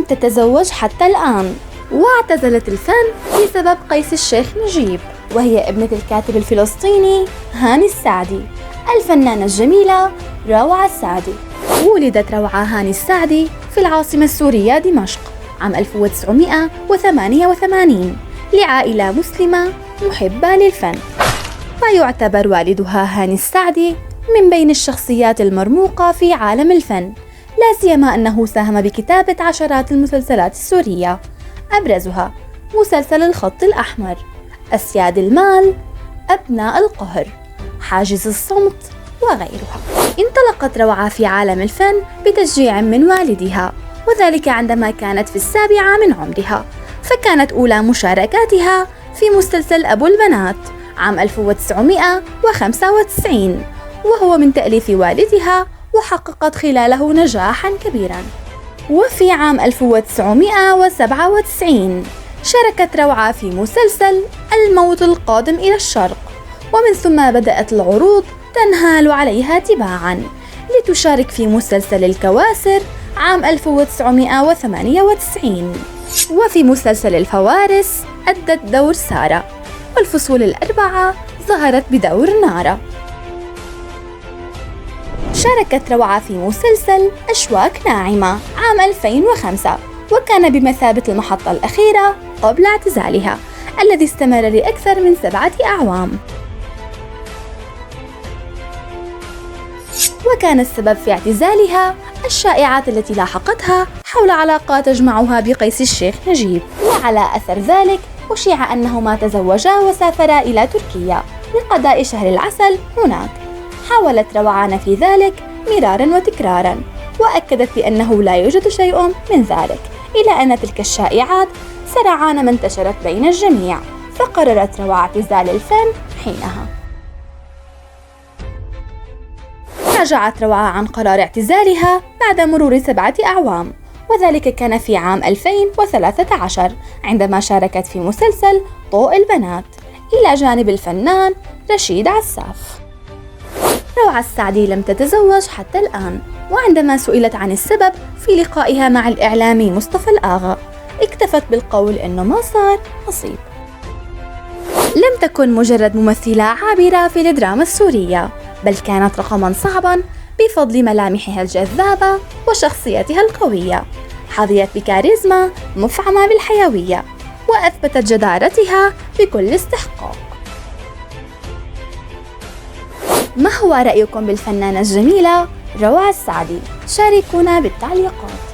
تتزوج حتى الآن، واعتزلت الفن بسبب قيس الشيخ نجيب، وهي ابنة الكاتب الفلسطيني هاني السعدي. الفنانة الجميلة روعة السعدي. ولدت روعة هاني السعدي في العاصمة السورية دمشق عام 1988 لعائلة مسلمة محبة للفن. ويعتبر والدها هاني السعدي من بين الشخصيات المرموقة في عالم الفن، لا سيما أنه ساهم بكتابة عشرات المسلسلات السورية، أبرزها مسلسل الخط الأحمر، أسياد المال، أبناء القهر، حاجز الصمت وغيرها. انطلقت روعة في عالم الفن بتشجيع من والدها، وذلك عندما كانت في 7 من عمرها، فكانت أولى مشاركاتها في مسلسل أبو البنات عام 1995، وهو من تأليف والدها، وحققت خلاله نجاحاً كبيراً. وفي عام 1997 شاركت روعة في مسلسل الموت القادم إلى الشرق، ومن ثم بدأت العروض تنهال عليها تباعاً لتشارك في مسلسل الكواسر عام 1998. وفي مسلسل الفوارس أدت دور سارة، والفصول ال4 ظهرت بدور نارة. شاركت روعة في مسلسل أشواك ناعمة عام 2005، وكان بمثابة المحطة الأخيرة قبل اعتزالها الذي استمر لأكثر من 7 أعوام. وكان السبب في اعتزالها الشائعات التي لاحقتها حول علاقات تجمعها بقيس الشيخ نجيب، وعلى أثر ذلك أشيع أنهما تزوجا وسافرا إلى تركيا لقضاء شهر العسل هناك. حاولت روعان في ذلك مرارا وتكرارا، وأكدت بأنه لا يوجد شيء من ذلك، إلى أن تلك الشائعات سرعان ما انتشرت بين الجميع، فقررت روعة اعتزال الفن حينها. راجعت روعة عن قرار اعتزالها بعد مرور 7 أعوام، وذلك كان في عام 2013 عندما شاركت في مسلسل ضوء البنات إلى جانب الفنان رشيد عساف. روعة السعدي لم تتزوج حتى الآن، وعندما سئلت عن السبب في لقائها مع الإعلامي مصطفى الآغا اكتفت بالقول إنه ما صار نصيب. لم تكن مجرد ممثلة عابرة في الدراما السورية، بل كانت رقماً صعباً بفضل ملامحها الجذابة وشخصيتها القوية. حظيت بكاريزما مفعمة بالحيوية، وأثبتت جدارتها بكل استحقاق. ما هو رأيكم بالفنانة الجميلة روعة السعدي؟ شاركونا بالتعليقات.